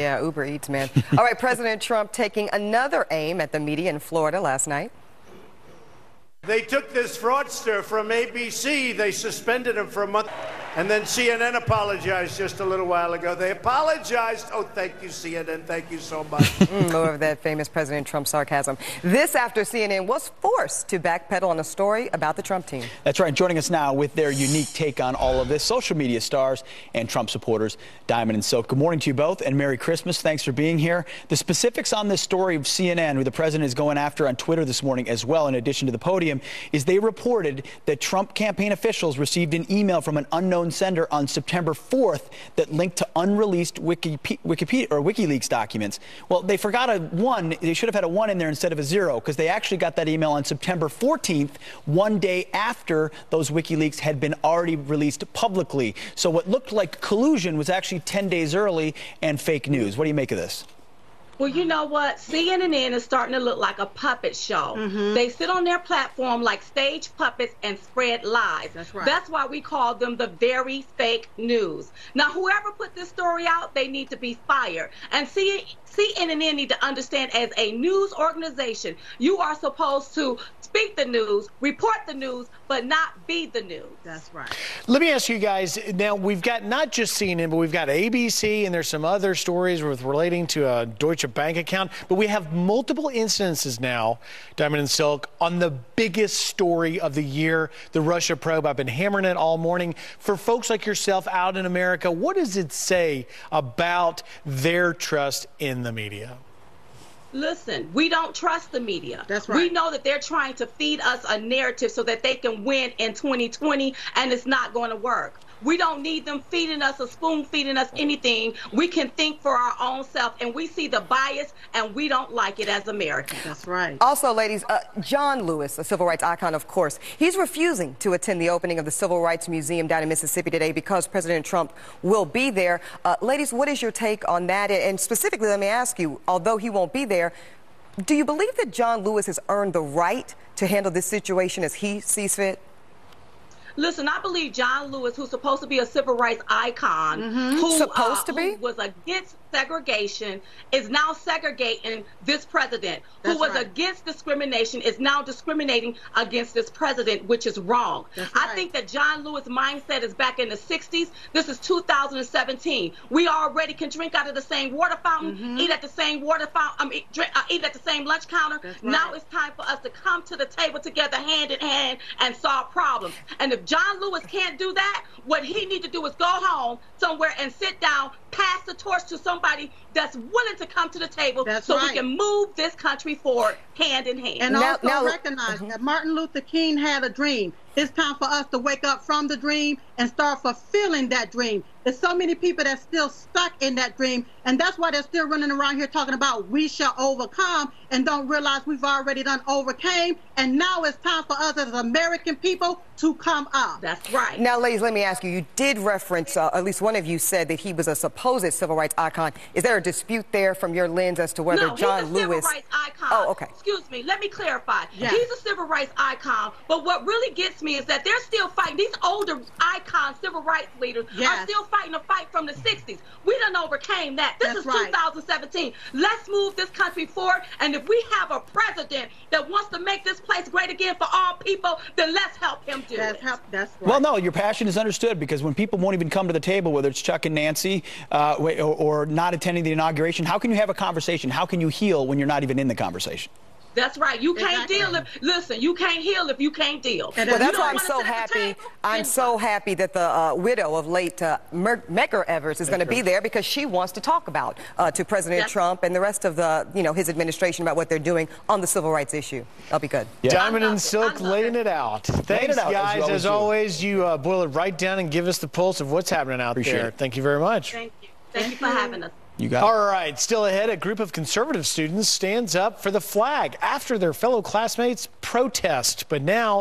Yeah, Uber Eats, man. All right, President Trump taking another aim at the media in Florida last night. They took this fraudster from ABC. They suspended him for a month. And then CNN apologized just a little while ago. They apologized. Oh, thank you, CNN. Thank you so much. More of that famous President Trump sarcasm. This after CNN was forced to backpedal on a story about the Trump team. That's right. Joining us now with their unique take on all of this, social media stars and Trump supporters, Diamond and Silk. Good morning to you both, and Merry Christmas. Thanks for being here. The specifics on this story of CNN, who the president is going after on Twitter this morning as well, in addition to the podium, is they reported that Trump campaign officials received an email from an unknown sender on September 4th that linked to unreleased Wikileaks documents. Well, they forgot a 1. They should have had a 1 in there instead of a 0, because they actually got that email on September 14th, one day after those WikiLeaks had been already released publicly. So what looked like collusion was actually 10 days early and fake news. What do you make of this? Well, you know what? CNN is starting to look like a puppet show. They sit on their platform like stage puppets and spread lies. That's right. That's why we call them the very fake news. Now, whoever put this story out, they need to be fired. And CNN need to understand, as a news organization, you are supposed to speak the news, report the news, but not be the news. That's right. Let me ask you guys, now we've got not just CNN, but we've got ABC, and there's some other stories with relating to a Deutsche Bank account, but we have multiple incidences now, Diamond and Silk, on the biggest story of the year, the Russia probe. I've been hammering it all morning. For folks like yourself out in America, what does it say about their trust in the media? Listen, we don't trust the media. That's right. We know that they're trying to feed us a narrative so that they can win in 2020, and it's not going to work. We don't need them feeding us or spoon feeding us anything. We can think for our own self, and we see the bias, and we don't like it as Americans. That's right. Also, ladies, John Lewis, a civil rights icon, of course, he's refusing to attend the opening of the Civil Rights Museum down in Mississippi today because President Trump will be there. Ladies, what is your take on that? And specifically, let me ask you, although he won't be there, do you believe that John Lewis has earned the right to handle this situation as he sees fit? Listen, I believe John Lewis, who's supposed to be a civil rights icon, who was against segregation, is now segregating this president. That's who was right. against discrimination is now discriminating against this president, which is wrong. That's I right. think that John Lewis' mindset is back in the 60s. This is 2017. We already can drink out of the same water fountain, eat at the same water fountain, eat at the same lunch counter. That's right. Now it's time for us to come to the table together, hand in hand, and solve problems. And if John Lewis can't do that, what he needs to do is go home somewhere and sit down, pass the torch to somebody that's willing to come to the table. That's so right. we can move this country forward hand in hand. And Now- also now- recognize that Martin Luther King had a dream. It's time for us to wake up from the dream and start fulfilling that dream. There's so many people that's still stuck in that dream, and that's why they're still running around here talking about we shall overcome, and don't realize we've already done overcame, and now it's time for us as American people to come up. That's right. Now, ladies, let me ask you, you did reference, at least one of you said that he was a supposed civil rights icon. Is there a dispute there from your lens as to whether No, John he's a Lewis... civil rights icon. Oh, okay. Excuse me, let me clarify. Yeah. He's a civil rights icon, but what really gets me is that they're still fighting. These older icons, civil rights leaders, are Yes. still fighting a fight from the 60s. We done overcame that. This That's is right. 2017. Let's move this country forward, and if we have a president that wants to make this place great again for all people, then let's help him do it. That's right. Well, no, your passion is understood, because when people won't even come to the table, whether it's Chuck and Nancy or not attending the inauguration, how can you have a conversation? How can you heal when you're not even in the conversation? That's right. You can't deal listen, you can't heal if you can't deal. Well, that's why I'm so happy. I'm so happy that the widow of late Medgar Evers is going to be there, because she wants to talk about to President Trump and the rest of the, his administration about what they're doing on the civil rights issue. That'll be good. Yeah. Diamond and Silk laying it out. Thanks, guys. As always, you boil it right down and give us the pulse of what's happening out there. it. Thank you very much. Thank you. Thank you for having us. You got it. All right, still ahead, a group of conservative students stands up for the flag after their fellow classmates protest. But now